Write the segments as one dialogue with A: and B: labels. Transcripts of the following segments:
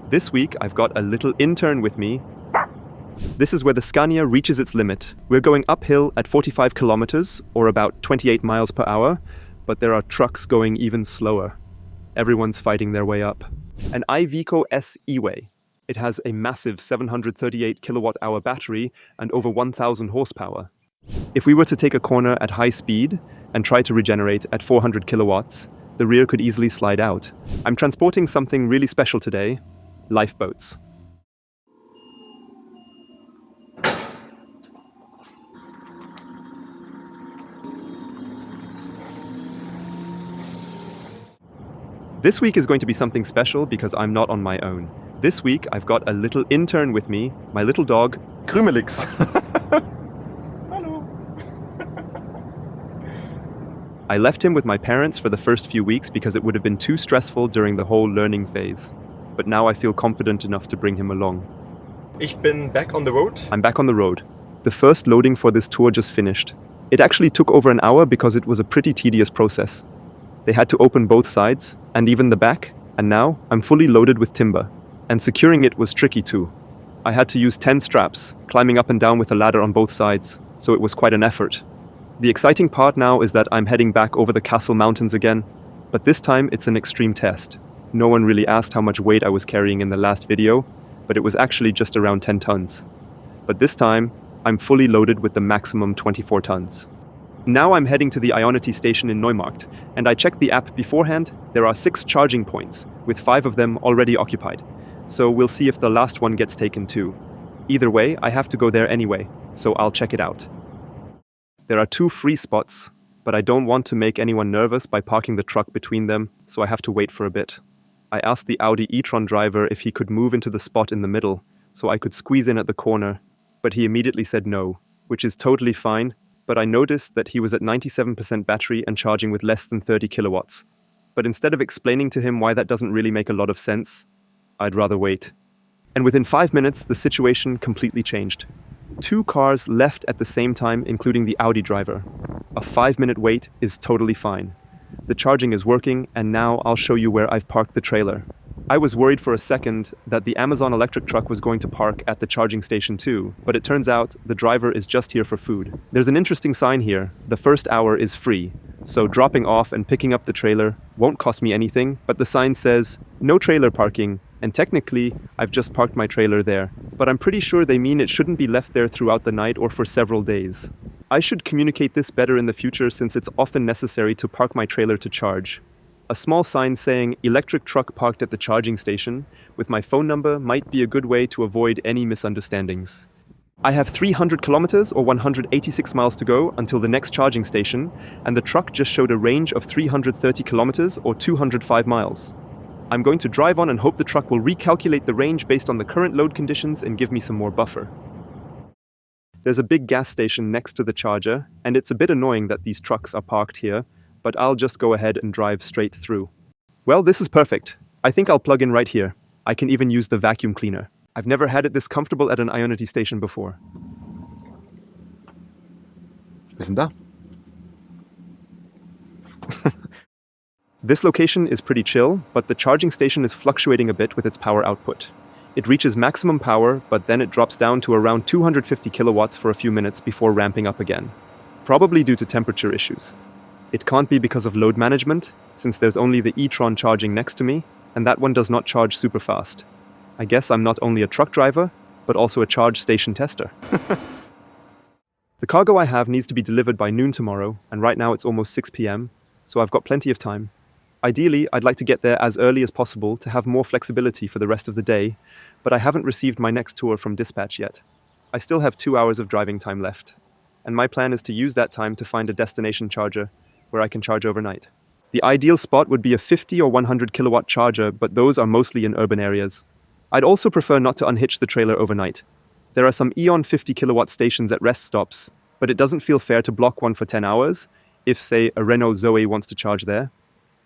A: This week, I've got a little intern with me. This is where the Scania reaches its limit. We're going uphill at 45 kilometers, or about 28 miles per hour, but there are trucks going even slower. Everyone's fighting their way up. An Iveco S-eWay. It has a massive 738 kilowatt-hour battery and over 1,000 horsepower. If we were to take a corner at high speed and try to regenerate at 400 kilowatts, the rear could easily slide out. I'm transporting something really special today: lifeboats. This week is going to be something special because I'm not on my own. This week I've got a little intern with me, my little dog, Krümelix.
B: Hello.
A: I left him with my parents for the first few weeks because it would have been too stressful during the whole learning phase. But now I feel confident enough to bring him along.
B: Ich bin back on the road.
A: I'm back on the road. The first loading for this tour just finished. It actually took over an hour because it was a pretty tedious process. They had to open both sides, and even the back, and now I'm fully loaded with timber. And securing it was tricky too. I had to use 10 straps, climbing up and down with a ladder on both sides, so it was quite an effort. The exciting part now is that I'm heading back over the Kassel mountains again, but this time it's an extreme test. No one really asked how much weight I was carrying in the last video, but it was actually just around 10 tons. But this time, I'm fully loaded with the maximum 24 tons. Now I'm heading to the Ionity station in Neumarkt, and I checked the app beforehand. There are 6 charging points, with 5 of them already occupied. So we'll see if the last one gets taken too. Either way, I have to go there anyway, so I'll check it out. There are 2 free spots, but I don't want to make anyone nervous by parking the truck between them, so I have to wait for a bit. I asked the Audi e-tron driver if he could move into the spot in the middle, so I could squeeze in at the corner, but he immediately said no, which is totally fine, but I noticed that he was at 97% battery and charging with less than 30 kilowatts. But instead of explaining to him why that doesn't really make a lot of sense, I'd rather wait. And within 5 minutes, the situation completely changed. 2 cars left at the same time, including the Audi driver. A 5-minute wait is totally fine. The charging is working, and now I'll show you where I've parked the trailer. I was worried for a second that the Amazon electric truck was going to park at the charging station too, but it turns out the driver is just here for food. There's an interesting sign here: the first hour is free, so dropping off and picking up the trailer won't cost me anything, but the sign says, no trailer parking, and technically, I've just parked my trailer there, but I'm pretty sure they mean it shouldn't be left there throughout the night or for several days. I should communicate this better in the future since it's often necessary to park my trailer to charge. A small sign saying electric truck parked at the charging station with my phone number might be a good way to avoid any misunderstandings. I have 300 kilometers or 186 miles to go until the next charging station, and the truck just showed a range of 330 kilometers or 205 miles. I'm going to drive on and hope the truck will recalculate the range based on the current load conditions and give me some more buffer. There's a big gas station next to the charger, and it's a bit annoying that these trucks are parked here, but I'll just go ahead and drive straight through. Well, this is perfect. I think I'll plug in right here. I can even use the vacuum cleaner. I've never had it this comfortable at an Ionity station before.
B: Wir sind da.
A: This location is pretty chill, but the charging station is fluctuating a bit with its power output. It reaches maximum power, but then it drops down to around 250 kilowatts for a few minutes before ramping up again. Probably due to temperature issues. It can't be because of load management, since there's only the e-tron charging next to me, and that one does not charge super fast. I guess I'm not only a truck driver, but also a charge station tester. The cargo I have needs to be delivered by noon tomorrow, and right now it's almost 6 p.m., so I've got plenty of time. Ideally, I'd like to get there as early as possible to have more flexibility for the rest of the day, but I haven't received my next tour from dispatch yet. I still have 2 hours of driving time left, and my plan is to use that time to find a destination charger where I can charge overnight. The ideal spot would be a 50 or 100 kilowatt charger, but those are mostly in urban areas. I'd also prefer not to unhitch the trailer overnight. There are some Eon 50 kilowatt stations at rest stops, but it doesn't feel fair to block one for 10 hours if, say, a Renault Zoe wants to charge there.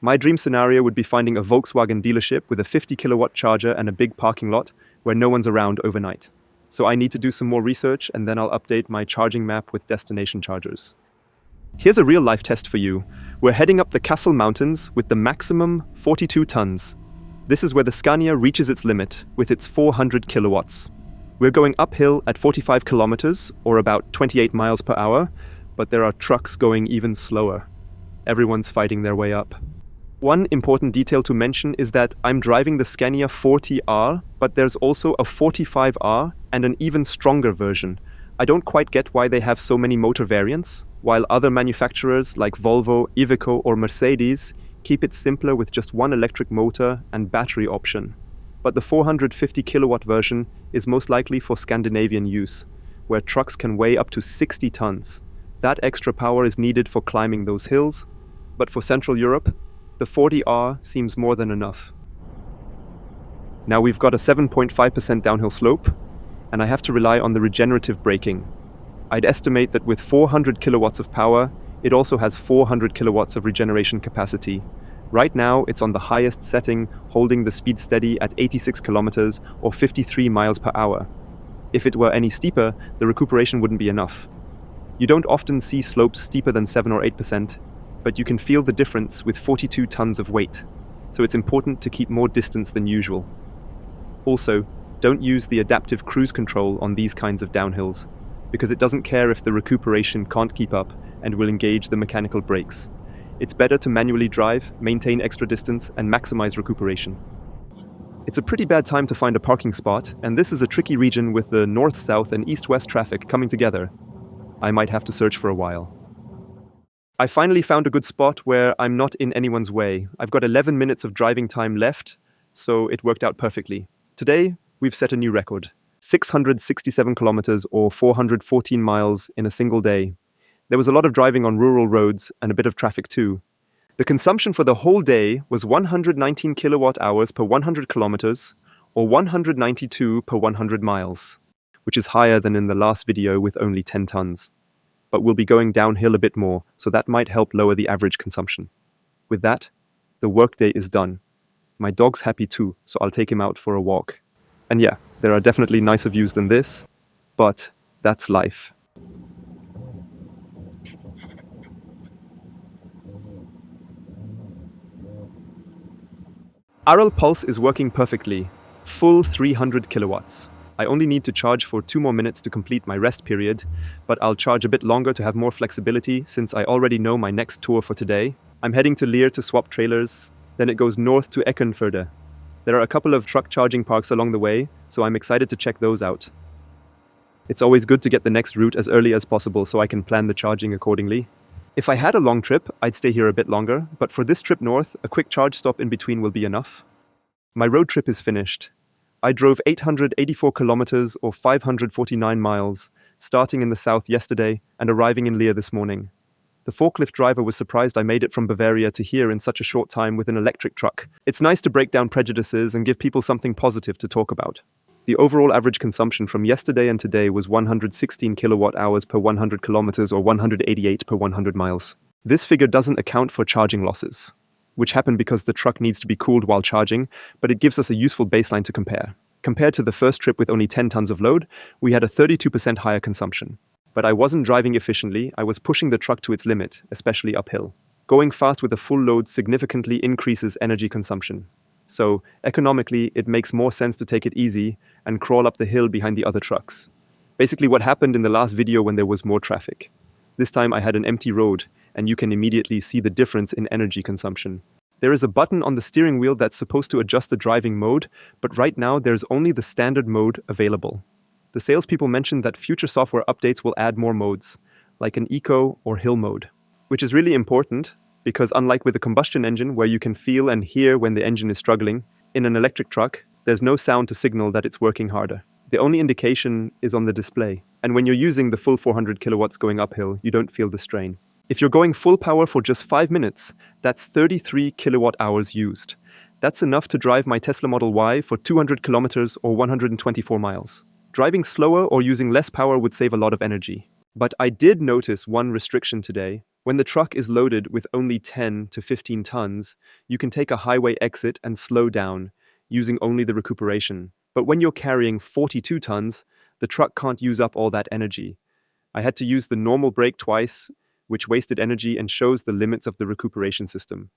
A: My dream scenario would be finding a Volkswagen dealership with a 50 kilowatt charger and a big parking lot where no one's around overnight. So I need to do some more research, and then I'll update my charging map with destination chargers. Here's a real-life test for you. We're heading up the Kassel mountains with the maximum 42 tons. This is where the Scania reaches its limit with its 400 kilowatts. We're going uphill at 45 kilometers, or about 28 miles per hour, but there are trucks going even slower. Everyone's fighting their way up. One important detail to mention is that I'm driving the Scania 40R, but there's also a 45R and an even stronger version. I don't quite get why they have so many motor variants, while other manufacturers like Volvo, Iveco or Mercedes keep it simpler with just one electric motor and battery option. But the 450 kilowatt version is most likely for Scandinavian use, where trucks can weigh up to 60 tons. That extra power is needed for climbing those hills, but for Central Europe, the 40R seems more than enough. Now we've got a 7.5% downhill slope, and I have to rely on the regenerative braking. I'd estimate that with 400 kilowatts of power, it also has 400 kilowatts of regeneration capacity. Right now, it's on the highest setting, holding the speed steady at 86 kilometers or 53 miles per hour. If it were any steeper, the recuperation wouldn't be enough. You don't often see slopes steeper than 7 or 8%, but you can feel the difference with 42 tons of weight, so it's important to keep more distance than usual. Also, don't use the adaptive cruise control on these kinds of downhills, because it doesn't care if the recuperation can't keep up and will engage the mechanical brakes. It's better to manually drive, maintain extra distance, and maximize recuperation. It's a pretty bad time to find a parking spot, and this is a tricky region with the north-south and east-west traffic coming together. I might have to search for a while. I finally found a good spot where I'm not in anyone's way. I've got 11 minutes of driving time left, so it worked out perfectly. Today, we've set a new record. 667 kilometers or 414 miles in a single day. There was a lot of driving on rural roads and a bit of traffic too. The consumption for the whole day was 119 kilowatt hours per 100 kilometers or 192 per 100 miles, which is higher than in the last video with only 10 tons. But we'll be going downhill a bit more, so that might help lower the average consumption. With that, the workday is done. My dog's happy too, so I'll take him out for a walk. And yeah, there are definitely nicer views than this, but that's life. RL Pulse is working perfectly, full 300 kilowatts. I only need to charge for 2 more minutes to complete my rest period, but I'll charge a bit longer to have more flexibility since I already know my next tour for today. I'm heading to Leer to swap trailers, then it goes north to Eckernförde. There are a couple of truck charging parks along the way, so I'm excited to check those out. It's always good to get the next route as early as possible so I can plan the charging accordingly. If I had a long trip, I'd stay here a bit longer, but for this trip north, a quick charge stop in between will be enough. My road trip is finished. I drove 884 kilometers or 549 miles, starting in the south yesterday and arriving in Leer this morning. The forklift driver was surprised I made it from Bavaria to here in such a short time with an electric truck. It's nice to break down prejudices and give people something positive to talk about. The overall average consumption from yesterday and today was 116 kilowatt hours per 100 kilometers or 188 per 100 miles. This figure doesn't account for charging losses, which happen because the truck needs to be cooled while charging, but it gives us a useful baseline to compare. Compared to the first trip with only 10 tons of load, we had a 32% higher consumption. But I wasn't driving efficiently, I was pushing the truck to its limit, especially uphill. Going fast with a full load significantly increases energy consumption. So, economically, it makes more sense to take it easy and crawl up the hill behind the other trucks. Basically what happened in the last video when there was more traffic. This time I had an empty road, and you can immediately see the difference in energy consumption. There is a button on the steering wheel that's supposed to adjust the driving mode, but right now there's only the standard mode available. The salespeople mentioned that future software updates will add more modes, like an eco or hill mode, which is really important because unlike with a combustion engine where you can feel and hear when the engine is struggling, in an electric truck, there's no sound to signal that it's working harder. The only indication is on the display, and when you're using the full 400 kilowatts going uphill, you don't feel the strain. If you're going full power for just 5 minutes, that's 33 kilowatt hours used. That's enough to drive my Tesla Model Y for 200 kilometers or 124 miles. Driving slower or using less power would save a lot of energy. But I did notice one restriction today. When the truck is loaded with only 10 to 15 tons, you can take a highway exit and slow down, using only the recuperation. But when you're carrying 42 tons, the truck can't use up all that energy. I had to use the normal brake twice, which wasted energy and shows the limits of the recuperation system.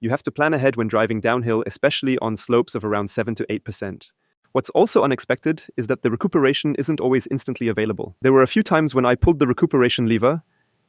A: You have to plan ahead when driving downhill, especially on slopes of around 7 to 8%. What's also unexpected is that the recuperation isn't always instantly available. There were a few times when I pulled the recuperation lever,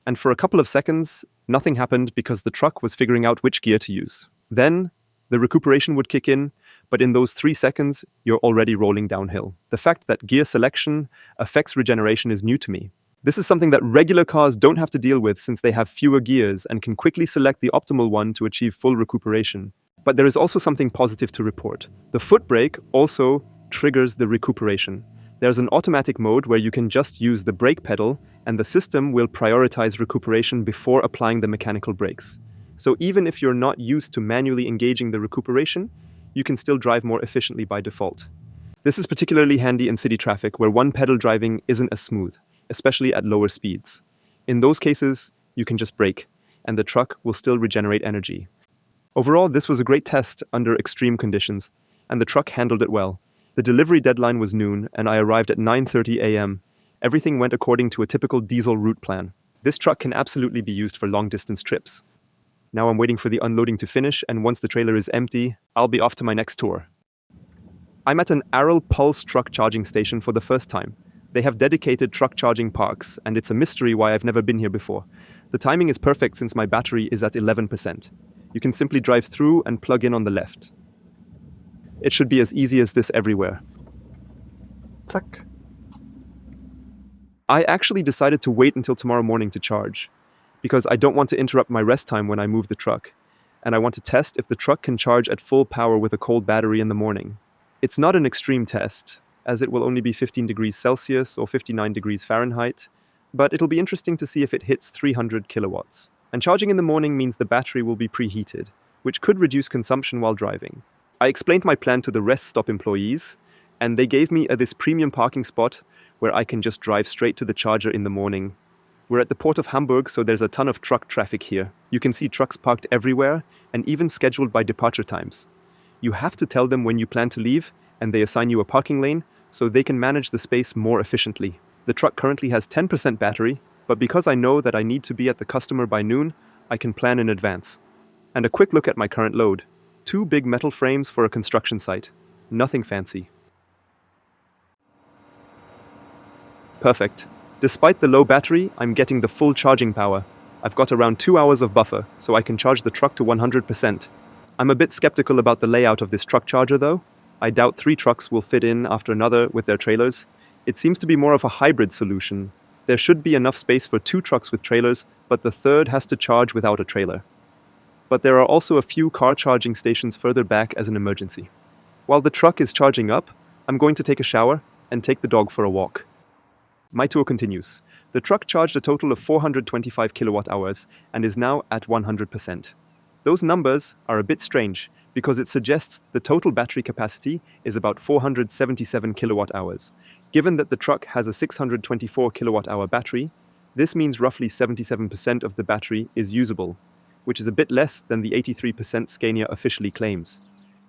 A: and for a couple of seconds, nothing happened because the truck was figuring out which gear to use. Then, the recuperation would kick in, but in those 3 seconds, you're already rolling downhill. The fact that gear selection affects regeneration is new to me. This is something that regular cars don't have to deal with since they have fewer gears and can quickly select the optimal one to achieve full recuperation. But there is also something positive to report. The foot brake also triggers the recuperation. There's an automatic mode where you can just use the brake pedal and the system will prioritize recuperation before applying the mechanical brakes. So even if you're not used to manually engaging the recuperation, you can still drive more efficiently by default. This is particularly handy in city traffic where one pedal driving isn't as smooth, especially at lower speeds. In those cases, you can just brake, and the truck will still regenerate energy. Overall, this was a great test under extreme conditions, and the truck handled it well. The delivery deadline was noon, and I arrived at 9:30 a.m. Everything went according to a typical diesel route plan. This truck can absolutely be used for long-distance trips. Now I'm waiting for the unloading to finish, and once the trailer is empty, I'll be off to my next tour. I'm at an Arrel Pulse truck charging station for the first time. They have dedicated truck charging parks, and it's a mystery why I've never been here before. The timing is perfect since my battery is at 11%. You can simply drive through and plug in on the left. It should be as easy as this everywhere.
B: Zack.
A: I actually decided to wait until tomorrow morning to charge, because I don't want to interrupt my rest time when I move the truck, and I want to test if the truck can charge at full power with a cold battery in the morning. It's not an extreme test, as it will only be 15 degrees Celsius or 59 degrees Fahrenheit, but it'll be interesting to see if it hits 300 kilowatts. And charging in the morning means the battery will be preheated, which could reduce consumption while driving. I explained my plan to the rest stop employees, and they gave me this premium parking spot where I can just drive straight to the charger in the morning. We're at the port of Hamburg, so there's a ton of truck traffic here. You can see trucks parked everywhere, and even scheduled by departure times. You have to tell them when you plan to leave, and they assign you a parking lane, so they can manage the space more efficiently. The truck currently has 10% battery, but because I know that I need to be at the customer by noon, I can plan in advance. And a quick look at my current load. 2 big metal frames for a construction site. Nothing fancy. Perfect. Despite the low battery, I'm getting the full charging power. I've got around 2 hours of buffer, so I can charge the truck to 100%. I'm a bit skeptical about the layout of this truck charger though. I doubt 3 trucks will fit in after another with their trailers. It seems to be more of a hybrid solution. There should be enough space for 2 trucks with trailers, but the third has to charge without a trailer. But there are also a few car charging stations further back as an emergency. While the truck is charging up, I'm going to take a shower and take the dog for a walk. My tour continues. The truck charged a total of 425 kilowatt hours and is now at 100%. Those numbers are a bit strange because it suggests the total battery capacity is about 477 kilowatt hours. Given that the truck has a 624 kilowatt hour battery, this means roughly 77% of the battery is usable, which is a bit less than the 83% Scania officially claims.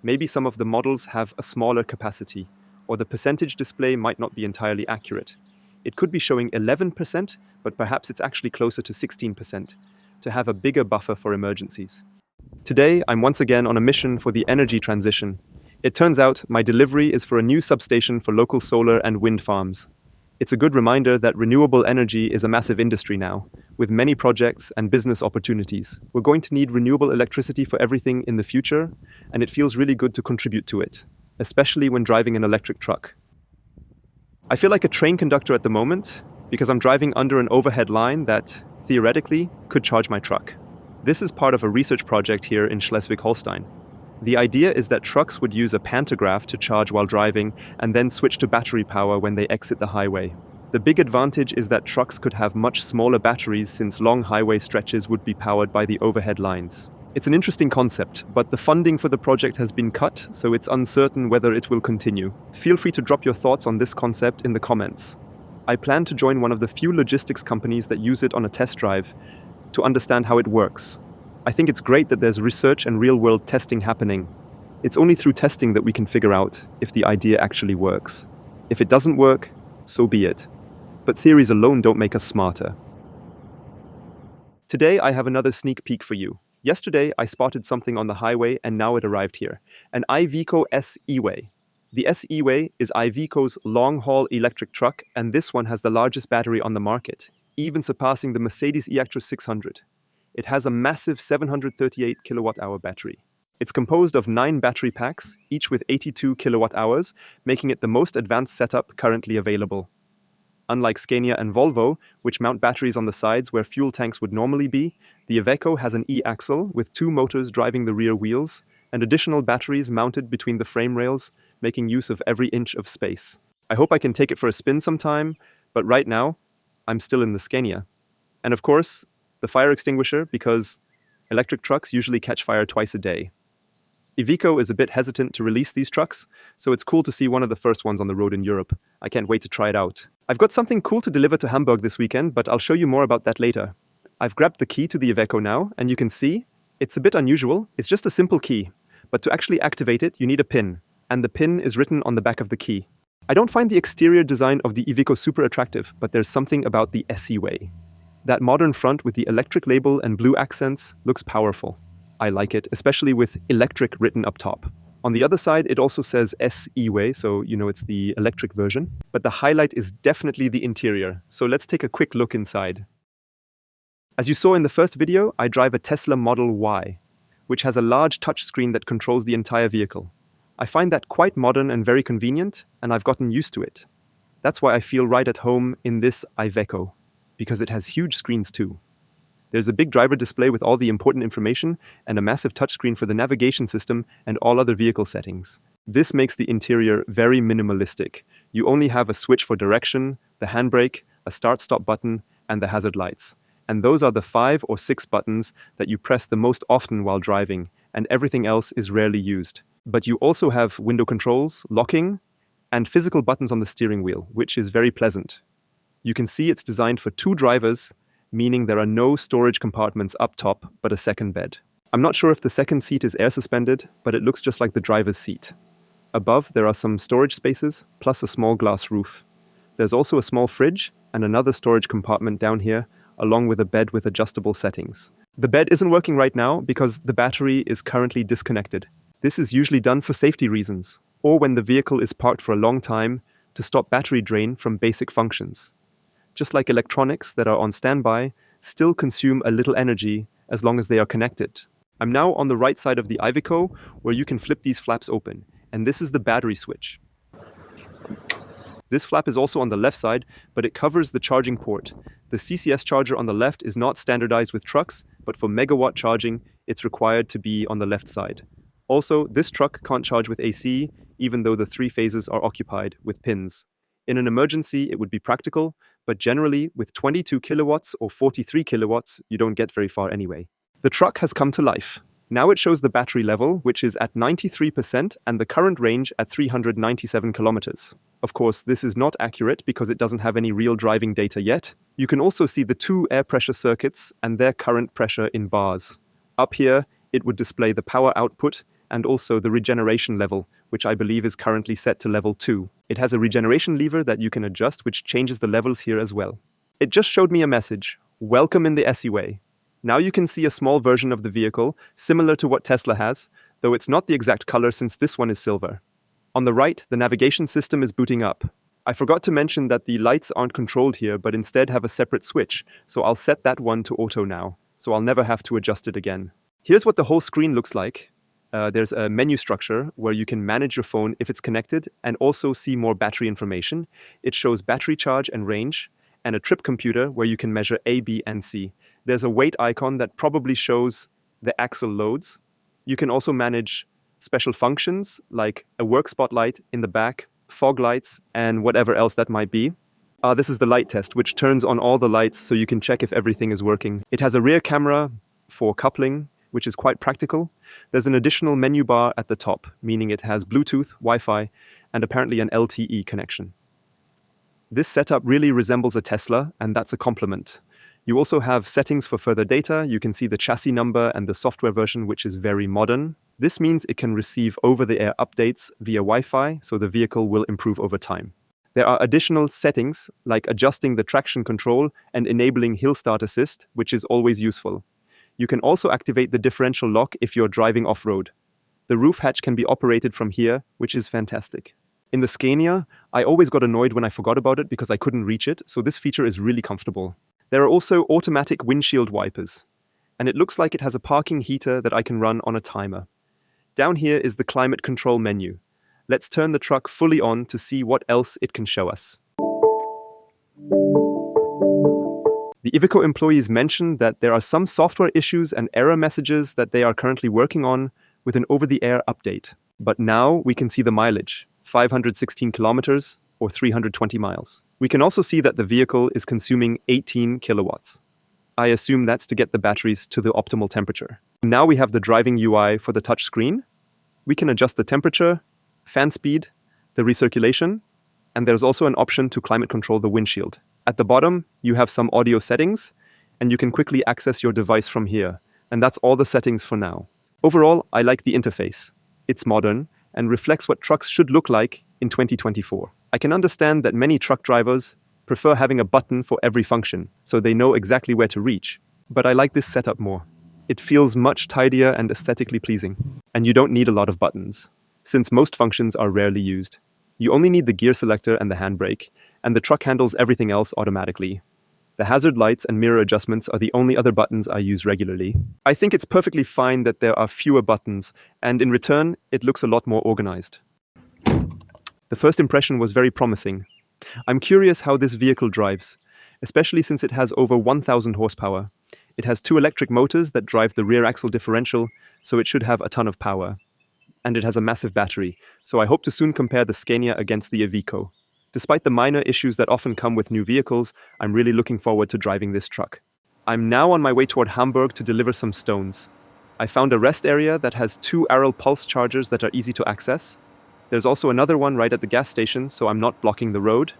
A: Maybe some of the models have a smaller capacity, or the percentage display might not be entirely accurate. It could be showing 11%, but perhaps it's actually closer to 16%, to have a bigger buffer for emergencies. Today, I'm once again on a mission for the energy transition. It turns out my delivery is for a new substation for local solar and wind farms. It's a good reminder that renewable energy is a massive industry now, with many projects and business opportunities. We're going to need renewable electricity for everything in the future, and it feels really good to contribute to it, especially when driving an electric truck. I feel like a train conductor at the moment, because I'm driving under an overhead line that, theoretically, could charge my truck. This is part of a research project here in Schleswig-Holstein. The idea is that trucks would use a pantograph to charge while driving and then switch to battery power when they exit the highway. The big advantage is that trucks could have much smaller batteries since long highway stretches would be powered by the overhead lines. It's an interesting concept, but the funding for the project has been cut, so it's uncertain whether it will continue. Feel free to drop your thoughts on this concept in the comments. I plan to join one of the few logistics companies that use it on a test drive to understand how it works. I think it's great that there's research and real-world testing happening. It's only through testing that we can figure out if the idea actually works. If it doesn't work, so be it. But theories alone don't make us smarter. Today I have another sneak peek for you. Yesterday, I spotted something on the highway and now it arrived here. An Iveco S-eWay. The S-eWay is Iveco's long-haul electric truck, and this one has the largest battery on the market, even surpassing the Mercedes E-Actros 600. It has a massive 738 kilowatt-hour battery. It's composed of 9 battery packs, each with 82 kilowatt-hours, making it the most advanced setup currently available. Unlike Scania and Volvo, which mount batteries on the sides where fuel tanks would normally be, the Iveco has an E-axle with 2 motors driving the rear wheels and additional batteries mounted between the frame rails, making use of every inch of space. I hope I can take it for a spin sometime, but right now, I'm still in the Scania. And of course, the fire extinguisher, because electric trucks usually catch fire twice a day. Iveco is a bit hesitant to release these trucks, so it's cool to see one of the first ones on the road in Europe. I can't wait to try it out. I've got something cool to deliver to Hamburg this weekend, but I'll show you more about that later. I've grabbed the key to the Iveco now, and you can see, it's a bit unusual. It's just a simple key, but to actually activate it, you need a pin, and the pin is written on the back of the key. I don't find the exterior design of the Iveco super attractive, but there's something about the S-eWay. That modern front with the electric label and blue accents looks powerful. I like it, especially with electric written up top. On the other side, it also says S-eWay, so you know it's the electric version. But the highlight is definitely the interior, so let's take a quick look inside. As you saw in the first video, I drive a Tesla Model Y, which has a large touchscreen that controls the entire vehicle. I find that quite modern and very convenient, and I've gotten used to it. That's why I feel right at home in this Iveco, because it has huge screens too. There's a big driver display with all the important information and a massive touchscreen for the navigation system and all other vehicle settings. This makes the interior very minimalistic. You only have a switch for direction, the handbrake, a start-stop button, and the hazard lights. And those are the 5 or 6 buttons that you press the most often while driving, and everything else is rarely used. But you also have window controls, locking, and physical buttons on the steering wheel, which is very pleasant. You can see it's designed for 2 drivers, meaning there are no storage compartments up top, but a second bed. I'm not sure if the second seat is air suspended, but it looks just like the driver's seat. Above, there are some storage spaces, plus a small glass roof. There's also a small fridge and another storage compartment down here, along with a bed with adjustable settings. The bed isn't working right now because the battery is currently disconnected. This is usually done for safety reasons, or when the vehicle is parked for a long time to stop battery drain from basic functions. Just like electronics that are on standby, still consume a little energy as long as they are connected. I'm now on the right side of the Iveco, where you can flip these flaps open, and this is the battery switch. This flap is also on the left side, but it covers the charging port. The CCS charger on the left is not standardized with trucks, but for megawatt charging, it's required to be on the left side. Also, this truck can't charge with AC, even though the 3 phases are occupied with pins. In an emergency, it would be practical, but generally, with 22 kilowatts or 43 kilowatts, you don't get very far anyway. The truck has come to life. Now it shows the battery level, which is at 93%, and the current range at 397 kilometers. Of course, this is not accurate because it doesn't have any real driving data yet. You can also see the 2 air pressure circuits and their current pressure in bars. Up here, it would display the power output and also the regeneration level, which I believe is currently set to level 2. It has a regeneration lever that you can adjust, which changes the levels here as well. It just showed me a message. Welcome in the S-eWay. Now you can see a small version of the vehicle, similar to what Tesla has, though it's not the exact color since this one is silver. On the right, the navigation system is booting up. I forgot to mention that the lights aren't controlled here, but instead have a separate switch, so I'll set that one to auto now, so I'll never have to adjust it again. Here's what the whole screen looks like. There's a menu structure where you can manage your phone if it's connected and also see more battery information. It shows battery charge and range, and a trip computer where you can measure A, B, and C. There's a weight icon that probably shows the axle loads. You can also manage special functions like a work spotlight in the back, fog lights, and whatever else that might be. This is the light test, which turns on all the lights so you can check if everything is working. It has a rear camera for coupling, which is quite practical. There's an additional menu bar at the top, meaning it has Bluetooth, Wi-Fi, and apparently an LTE connection. This setup really resembles a Tesla, and that's a compliment. You also have settings for further data. You can see the chassis number and the software version, which is very modern. This means it can receive over-the-air updates via Wi-Fi, so the vehicle will improve over time. There are additional settings, like adjusting the traction control and enabling hill start assist, which is always useful. You can also activate the differential lock if you're driving off-road. The roof hatch can be operated from here, which is fantastic. In the Scania, I always got annoyed when I forgot about it because I couldn't reach it, so this feature is really comfortable. There are also automatic windshield wipers, and it looks like it has a parking heater that I can run on a timer. Down here is the climate control menu. Let's turn the truck fully on to see what else it can show us. The Iveco employees mentioned that there are some software issues and error messages that they are currently working on with an over-the-air update. But now we can see the mileage, 516 kilometers or 320 miles. We can also see that the vehicle is consuming 18 kilowatts. I assume that's to get the batteries to the optimal temperature. Now we have the driving UI for the touch screen. We can adjust the temperature, fan speed, the recirculation, and there's also an option to climate control the windshield. At the bottom, you have some audio settings, and you can quickly access your device from here. And that's all the settings for now. Overall, I like the interface. It's modern and reflects what trucks should look like in 2024. I can understand that many truck drivers prefer having a button for every function, so they know exactly where to reach. But I like this setup more. It feels much tidier and aesthetically pleasing. And you don't need a lot of buttons, since most functions are rarely used. You only need the gear selector and the handbrake, and the truck handles everything else automatically. The hazard lights and mirror adjustments are the only other buttons I use regularly. I think it's perfectly fine that there are fewer buttons, and in return, it looks a lot more organized. The first impression was very promising. I'm curious how this vehicle drives, especially since it has over 1,000 horsepower. It has 2 electric motors that drive the rear axle differential, so it should have a ton of power. And it has a massive battery, so I hope to soon compare the Scania against the Iveco. Despite the minor issues that often come with new vehicles, I'm really looking forward to driving this truck. I'm now on my way toward Hamburg to deliver some stones. I found a rest area that has 2 Arrow pulse chargers that are easy to access. There's also another one right at the gas station, so I'm not blocking the road.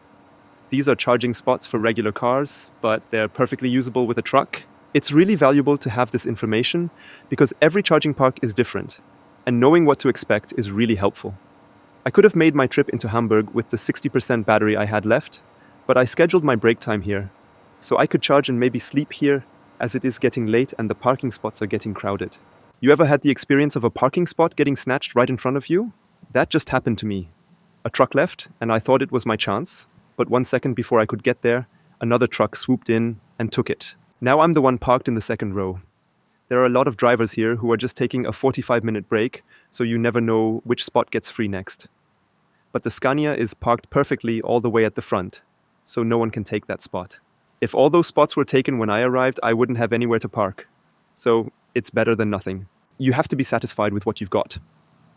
A: These are charging spots for regular cars, but they're perfectly usable with a truck. It's really valuable to have this information because every charging park is different, and knowing what to expect is really helpful. I could have made my trip into Hamburg with the 60% battery I had left, but I scheduled my break time here, so I could charge and maybe sleep here as it is getting late and the parking spots are getting crowded. You ever had the experience of a parking spot getting snatched right in front of you? That just happened to me. A truck left, and I thought it was my chance, but 1 second before I could get there, another truck swooped in and took it. Now I'm the one parked in the second row. There are a lot of drivers here who are just taking a 45-minute break, so you never know which spot gets free next. But the Scania is parked perfectly all the way at the front, so no one can take that spot. If all those spots were taken when I arrived, I wouldn't have anywhere to park. So it's better than nothing. You have to be satisfied with what you've got.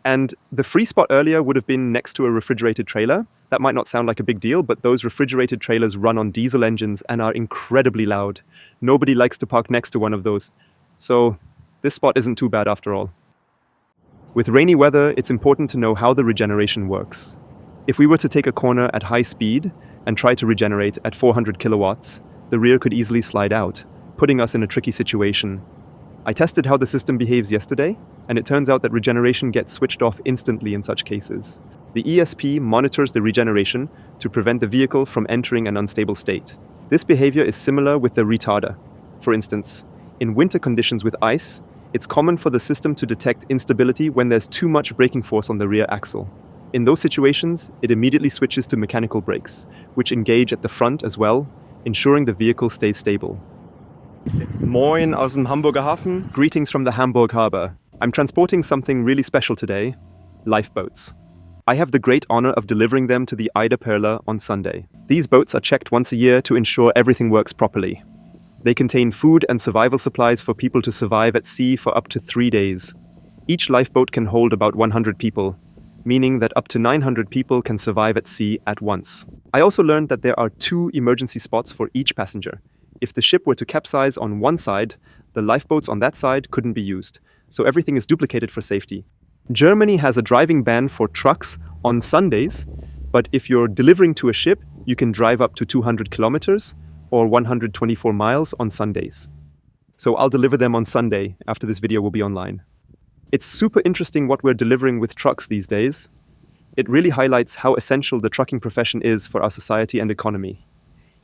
A: And the free spot earlier would have been next to a refrigerated trailer. That might not sound like a big deal, but those refrigerated trailers run on diesel engines and are incredibly loud. Nobody likes to park next to one of those. So this spot isn't too bad after all. With rainy weather, it's important to know how the regeneration works. If we were to take a corner at high speed and try to regenerate at 400 kilowatts, the rear could easily slide out, putting us in a tricky situation. I tested how the system behaves yesterday, and it turns out that regeneration gets switched off instantly in such cases. The ESP monitors the regeneration to prevent the vehicle from entering an unstable state. This behavior is similar with the retarder. For instance, in winter conditions with ice, it's common for the system to detect instability when there's too much braking force on the rear axle. In those situations, it immediately switches to mechanical brakes, which engage at the front as well, ensuring the vehicle stays stable.
B: Moin aus dem Hamburger Hafen.
A: Greetings from the Hamburg harbor. I'm transporting something really special today, lifeboats. I have the great honor of delivering them to the Ida Perla on Sunday. These boats are checked once a year to ensure everything works properly. They contain food and survival supplies for people to survive at sea for up to 3 days. Each lifeboat can hold about 100 people, meaning that up to 900 people can survive at sea at once. I also learned that there are 2 emergency spots for each passenger. If the ship were to capsize on one side, the lifeboats on that side couldn't be used, so everything is duplicated for safety. Germany has a driving ban for trucks on Sundays, but if you're delivering to a ship, you can drive up to 200 kilometers or 124 miles on Sundays. So I'll deliver them on Sunday after this video will be online. It's super interesting what we're delivering with trucks these days. It really highlights how essential the trucking profession is for our society and economy.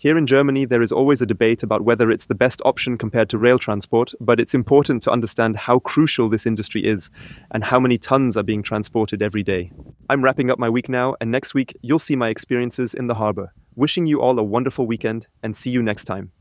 A: Here in Germany, there is always a debate about whether it's the best option compared to rail transport, but it's important to understand how crucial this industry is and how many tons are being transported every day. I'm wrapping up my week now, and next week you'll see my experiences in the harbor. Wishing you all a wonderful weekend, and see you next time.